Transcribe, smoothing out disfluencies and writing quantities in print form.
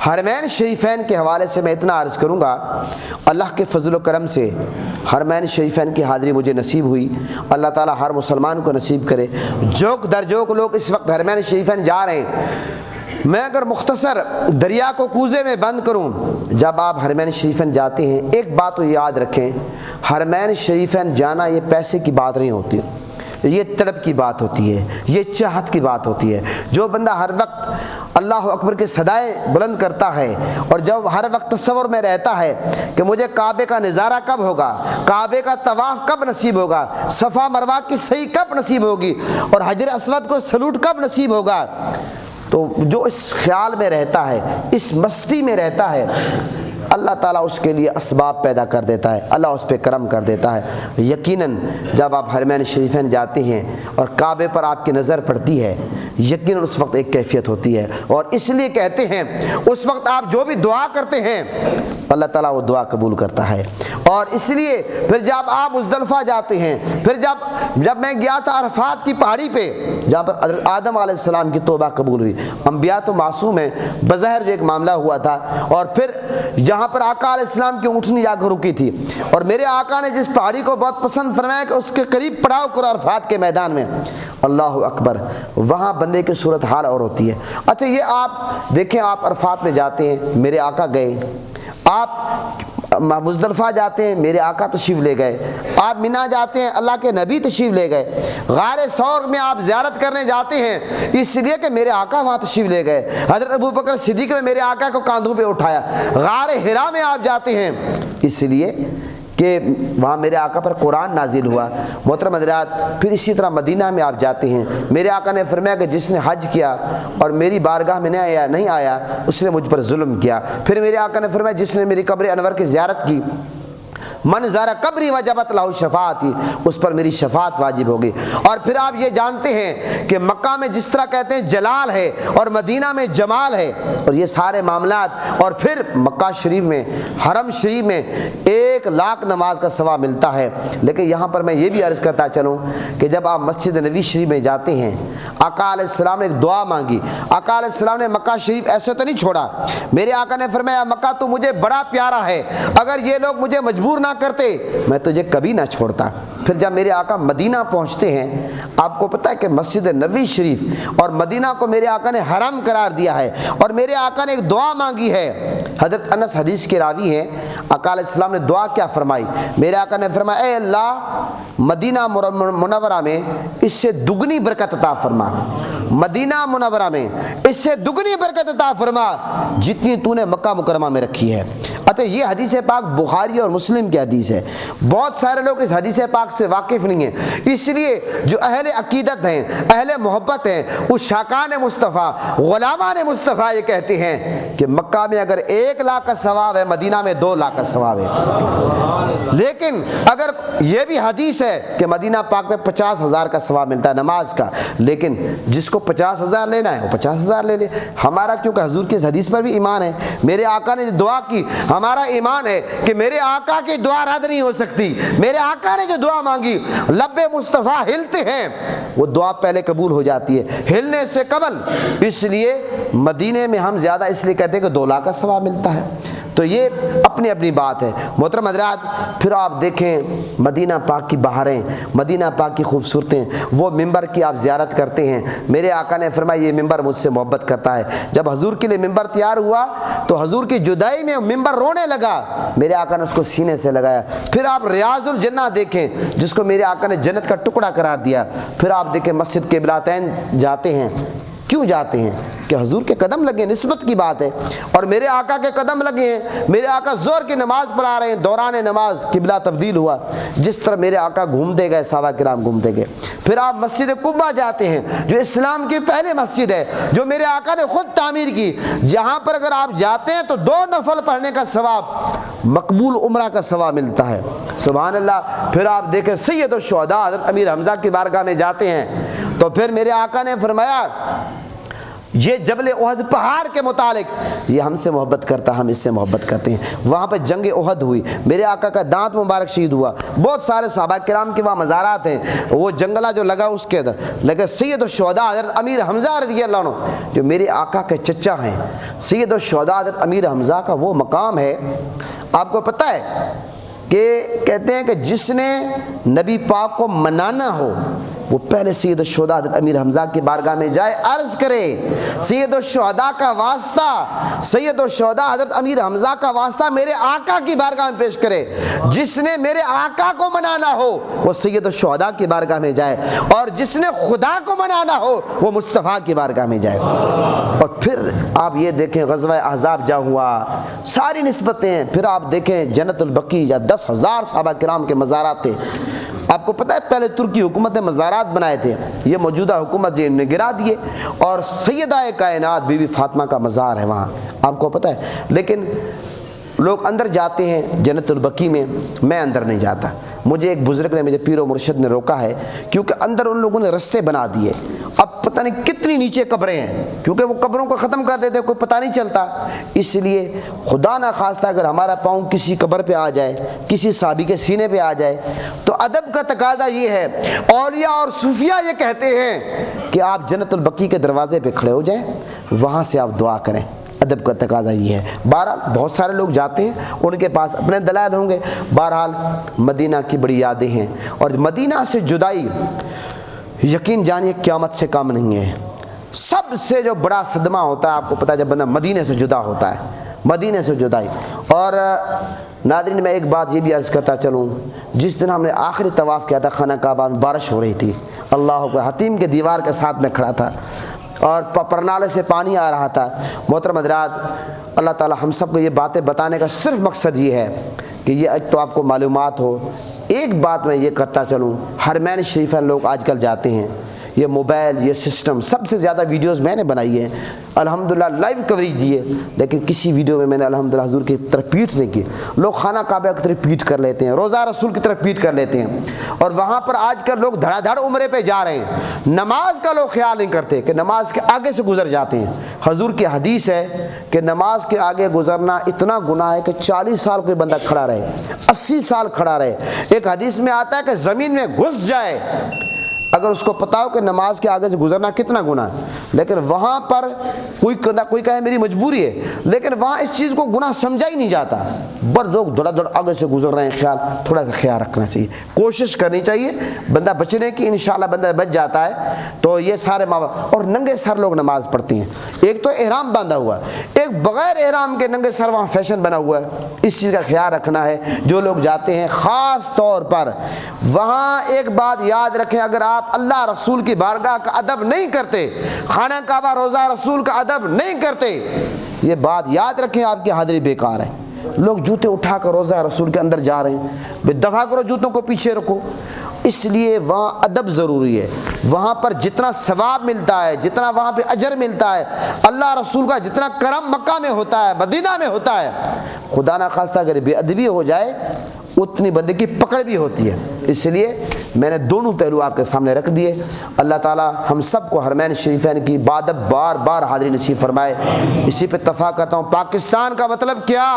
حرمین شریفین کے حوالے سے میں اتنا عرض کروں گا، اللہ کے فضل و کرم سے حرمین شریفین کی حاضری مجھے نصیب ہوئی۔ اللہ تعالیٰ ہر مسلمان کو نصیب کرے۔ جوک در جوک لوگ اس وقت حرمین شریفین جا رہے ہیں، میں اگر مختصر دریا کو کوزے میں بند کروں، جب آپ حرمین شریفین جاتے ہیں ایک بات تو یاد رکھیں، حرمین شریفین جانا یہ پیسے کی بات نہیں ہوتی، یہ طلب کی بات ہوتی ہے، یہ چاہت کی بات ہوتی ہے۔ جو بندہ ہر وقت اللہ اکبر کے صدائیں بلند کرتا ہے اور جب ہر وقت تصور میں رہتا ہے کہ مجھے کعبے کا نظارہ کب ہوگا، کعبے کا طواف کب نصیب ہوگا، صفا مروہ کی صحیح کب نصیب ہوگی اور حجر اسود کو سلوٹ کب نصیب ہوگا، تو جو اس خیال میں رہتا ہے، اس مستی میں رہتا ہے، اللہ تعالیٰ اس کے لیے اسباب پیدا کر دیتا ہے، اللہ اس پہ کرم کر دیتا ہے۔ یقیناً جب آپ حرمین شریفین جاتے ہیں اور کعبے پر آپ کی نظر پڑتی ہے، یقیناً اس وقت ایک کیفیت ہوتی ہے، اور اس لیے کہتے ہیں اس وقت آپ جو بھی دعا کرتے ہیں اللہ تعالیٰ وہ دعا قبول کرتا ہے۔ اور اس لیے پھر جب آپ مزدلفہ جاتے ہیں، پھر جب میں گیا تھا عرفات کی پہاڑی پہ جہاں پر حضرت آدم علیہ السلام کی توبہ قبول ہوئی، انبیاء تو معصوم ہیں، بظاہر جو ایک معاملہ ہوا تھا، اور پھر جہاں پر آقا علیہ السلام کی اونٹنی جا کر رکی تھی، اور میرے آقا نے جس پہاڑی کو بہت پسند فرمایا کہ اس کے قریب پڑاؤ کرو عرفات کے میدان میں، اللہ اکبر، وہاں بندے کی صورت حال اور ہوتی ہے۔ اچھا یہ آپ دیکھیں، آپ عرفات میں جاتے ہیں، میرے آقا گئے، آپ مزدلفہ جاتے ہیں، میرے آقا تشریف لے گئے، آپ مینا جاتے ہیں، اللہ کے نبی تشریف لے گئے، غار ثور میں آپ زیارت کرنے جاتے ہیں اس لیے کہ میرے آقا وہاں تشریف لے گئے، حضرت ابوبکر صدیق نے میرے آقا کو کاندھوں پہ اٹھایا، غار حرا میں آپ جاتے ہیں اس لیے کہ وہاں میرے آقا پر قرآن نازل ہوا۔ محترم حضرات، پھر اسی طرح مدینہ میں آپ جاتے ہیں، میرے آقا نے فرمایا کہ جس نے حج کیا اور میری بارگاہ میں نہیں آیا اس نے مجھ پر ظلم کیا۔ پھر میرے آقا نے فرمایا جس نے میری قبر انور کی زیارت کی، من زار قبری وجبت لہ شفاعتی، اس پر میری شفاعت واجب ہوگی۔ اور پھر آپ یہ جانتے ہیں کہ مکہ میں جس طرح کہتے ہیں جلال ہے اور مدینہ میں جمال ہے، اور یہ سارے معاملات، اور پھر مکہ شریف میں، حرم شریف میں 1,00,000 نماز کا ثواب ملتا ہے۔ لیکن یہاں پر میں یہ بھی عرض کرتا چلوں کہ جب آپ مسجد نبوی شریف میں جاتے ہیں، آقا علیہ السلام نے ایک دعا مانگی، آقا علیہ السلام نے مکہ شریف ایسے تو نہیں چھوڑا، میرے آقا نے فرمایا مکہ تو مجھے بڑا پیارا ہے، اگر یہ لوگ مجھے مجبور نہ کرتے میں تجھے کبھی نہ چھوڑتا۔ پھر جب میرے آقا مدینہ پہنچتے ہیں، آپ کو پتہ ہے کہ مسجد نبوی شریف اور مدینہ کو میرے آقا نے حرم قرار دیا ہے، اور میرے آقا نے ایک دعا مانگی ہے۔ حضرت انس حدیث کے راوی ہیں، آقا علیہ السلام نے دعا کیا فرمائی؟ میرے آقا نے فرمایا اے اللہ مدینہ منورہ میں اس سے دگنی برکت عطا فرما، مدینہ منورہ میں اس سے دگنی برکت عطا فرما جتنی تو نے مکہ مکرمہ میں رکھی ہے۔ اچھا یہ حدیث پاک بخاری اور مسلم کی حدیث ہے، بہت سارے لوگ اس حدیث پاک سے واقف نہیں ہیں، اس لیے جو اہل عقیدت ہیں، اہل محبت ہیں، اس شاکان مصطفیٰ، غلامان مصطفیٰ یہ کہتے ہیں کہ مکہ میں اگر 1,00,000 کا ثواب ہے، مدینہ میں 2,00,000 کا ثواب ہے۔ لیکن اگر یہ بھی حدیث ہے کہ مدینہ پاک میں 50,000 کا ثواب ملتا ہے نماز کا، لیکن جس کو 50,000 لینا ہے وہ 50,000 لے لے، ہمارا کیونکہ حضور کی اس حدیث پر بھی ایمان ہے، میرے آقا نے جو دعا کی ہمارا ایمان ہے کہ میرے آقا کی دعا رد نہیں ہو سکتی، میرے آقا نے جو دعا مانگی لب مصطفیٰ ہلتے ہیں وہ دعا پہلے قبول ہو جاتی ہے ہلنے سے قبل، اس لیے مدینے میں ہم زیادہ اس لیے کہتے ہیں کہ 2,00,000 کا ثواب ملتا ہے۔ تو یہ اپنی اپنی بات ہے۔ محترم حضرات، پھر آپ دیکھیں مدینہ پاک کی بہاریں، مدینہ پاک کی خوبصورتیں، وہ ممبر کی آپ زیارت کرتے ہیں، میرے آقا نے فرمایا یہ ممبر مجھ سے محبت کرتا ہے۔ جب حضور کے لیے ممبر تیار ہوا تو حضور کی جدائی میں ممبر رونے لگا، میرے آقا نے اس کو سینے سے لگایا۔ پھر آپ ریاض الجنہ دیکھیں جس کو میرے آقا نے جنت کا ٹکڑا قرار دیا۔ پھر آپ دیکھیں مسجد قبلتین جاتے ہیں، کیوں جاتے ہیں؟ کہ حضور کے قدم لگے، نسبت کی بات ہے، اور میرے آقا کے قدم لگے ہیں، میرے آقا ظہر کی نماز پڑھا رہے ہیں، دوران نماز قبلہ تبدیل ہوا، جس طرح میرے آقا گھومتے گئے، صحابہ کرام گھومتے گئے۔ پھر آپ مسجد قباء جاتے ہیں جو اسلام کی پہلی مسجد ہے، جو میرے آقا نے خود تعمیر کی، جہاں پر اگر آپ جاتے ہیں تو 2 نفل پڑھنے کا ثواب، مقبول عمرہ کا ثواب ملتا ہے، سبحان اللہ۔ پھر آپ دیکھیں سید الشہداء حضرت امیر حمزہ کی بارگاہ میں جاتے ہیں تو پھر میرے آقا نے فرمایا یہ جبل احد پہاڑ کے متعلق یہ ہم سے محبت کرتا، ہم اس سے محبت کرتے ہیں۔ وہاں پہ جنگ احد ہوئی، میرے آقا کا دانت مبارک شہید ہوا، بہت سارے صحابہ کرام کے وہاں مزارات ہیں، وہ جنگلہ جو لگا اس کے اندر، لیکن سید الشہداء حضرت امیر حمزہ رضی اللہ عنہ جو میرے آقا کے چچا ہیں، سید الشہداء حضرت امیر حمزہ کا وہ مقام ہے، آپ کو پتہ ہے کہ کہتے ہیں کہ جس نے نبی پاک کو منانا ہو وہ پہلے سید الشہداء حضرت امیر حمزہ کی بارگاہ میں جائے، عرض کرے سید الشہداء کا واسطہ، سید الشہداء حضرت امیر حمزہ کا واسطہ میرے آقا کی بارگاہ میں پیش کرے۔ جس نے میرے آقا کو منانا ہو وہ سید الشہداء کی بارگاہ میں جائے، اور جس نے خدا کو منانا ہو وہ مصطفیٰ کی بارگاہ میں جائے۔ اور پھر آپ یہ دیکھیں غزوہ احزاب جا ہوا، ساری نسبتیں، پھر آپ دیکھیں جنت البقیع یا 10,000 صحابہ کرام کے مزارات تھے۔ آپ کو پتہ ہے پہلے ترکی حکومت نے مزارات بنائے تھے، یہ موجودہ حکومت جن نے گرا دیے، اور سیدہ کائنات بی بی فاطمہ کا مزار ہے وہاں، آپ کو پتہ ہے۔ لیکن لوگ اندر جاتے ہیں جنت البقیع میں اندر نہیں جاتا، مجھے ایک بزرگ نے، مجھے پیر و مرشد نے روکا ہے، کیونکہ اندر ان لوگوں نے رستے بنا دیے، اب پتہ نہیں کتنی نیچے قبریں ہیں، کیونکہ وہ قبروں کو ختم کر دیتے، کوئی پتہ نہیں چلتا، اس لیے خدا نہ خواستہ اگر ہمارا پاؤں کسی قبر پہ آ جائے، کسی صحابی کے سینے پہ آ جائے، تو ادب کا تقاضا یہ ہے، اولیاء اور صوفیاء یہ کہتے ہیں کہ آپ جنت البقیع کے دروازے پہ کھڑے ہو جائیں، وہاں سے آپ دعا کریں، ادب کا تقاضا یہ ہے۔ بہرحال بہت سارے لوگ جاتے ہیں، ان کے پاس اپنے دلائل ہوں گے، بہرحال مدینہ کی بڑی یادیں ہیں، اور مدینہ سے جدائی یقین جانیے قیامت سے کم نہیں ہے۔ سب سے جو بڑا صدمہ ہوتا ہے، آپ کو پتہ ہے، جب بندہ مدینے سے جدا ہوتا ہے، مدینے سے جدائی۔ اور ناظرین میں ایک بات یہ بھی عرض کرتا چلوں، جس دن ہم نے آخری طواف کیا تھا خانہ کعبہ میں، بارش ہو رہی تھی، اللہ کو حتیم کے دیوار کے ساتھ میں کھڑا تھا اور پرنالے سے پانی آ رہا تھا۔ محترم حضرات، اللہ تعالی ہم سب کو یہ باتیں بتانے کا صرف مقصد یہ ہے کہ یہ تو آپ کو معلومات ہو۔ ایک بات میں یہ کرتا چلوں، حرمین شریفین لوگ آج کل جاتے ہیں، یہ موبائل، یہ سسٹم، سب سے زیادہ ویڈیوز میں نے بنائی ہیں، الحمدللہ لائیو کوریج دی ہے، لیکن کسی ویڈیو میں نے الحمدللہ حضور کی طرف پیٹ نہیں کی۔ لوگ خانہ کعبہ کی طرف پیٹ کر لیتے ہیں، روضہ رسول کی طرف پیٹ کر لیتے ہیں، اور وہاں پر آج کل لوگ دھڑا دھڑ عمرے پہ جا رہے ہیں، نماز کا لوگ خیال نہیں کرتے کہ نماز کے آگے سے گزر جاتے ہیں۔ حضور کی حدیث ہے کہ نماز کے آگے گزرنا اتنا گناہ ہے کہ 40 سال کوئی بندہ کھڑا رہے، 80 سال کھڑا رہے۔ ایک حدیث میں آتا ہے کہ زمین میں گھس جائے اگر اس کو پتا ہو کہ نماز کے آگے سے گزرنا کتنا گناہ ہے، لیکن وہاں پر کوئی کہے میری مجبوری ہے، لیکن وہاں اس چیز کو گناہ سمجھا ہی نہیں جاتا، بر لوگ دھڑا دھڑ آگے سے گزر رہے ہیں۔ تھوڑا سا خیال رکھنا چاہیے، کوشش کرنی چاہیے بندہ بچنے کی، انشاءاللہ بندہ بچ جاتا ہے۔ تو یہ سارے اور ننگے سر لوگ نماز پڑھتے ہیں، ایک تو احرام باندھا ہوا ہے، ایک بغیر احرام کے ننگے سر وہاں فیشن بنا ہوا ہے، اس چیز کا خیال رکھنا ہے۔ جو لوگ جاتے ہیں خاص طور پر وہاں ایک بات یاد رکھیں، اگر آپ اللہ رسول کی بارگاہ کا ادب نہیں کرتے، خانہ کعبہ روضہ رسول کا ادب نہیں کرتے، یہ بات یاد رکھیں آپ کی حاضری بیکار ہے۔ لوگ جوتے اٹھا کر روضہ رسول کے اندر جا رہے ہیں، دفع کرو جوتوں کو پیچھے رکھو۔ اس لیے وہاں ادب ضروری ہے، وہاں پر جتنا ثواب ملتا ہے، جتنا وہاں پہ اجر ملتا ہے، اللہ رسول کا جتنا کرم مکہ میں ہوتا ہے، مدینہ میں ہوتا ہے، خدا نہ خواستہ اگر بے ادبی ہو جائے اتنی بندے کی پکڑ بھی ہوتی ہے۔ اس لیے میں نے دونوں پہلو آپ کے سامنے رکھ دیے۔ اللہ تعالی ہم سب کو حرمین شریفین کی بادب بار بار حاضری نصیب فرمائے۔ اسی پہ اتفاق کرتا ہوں، پاکستان کا مطلب کیا؟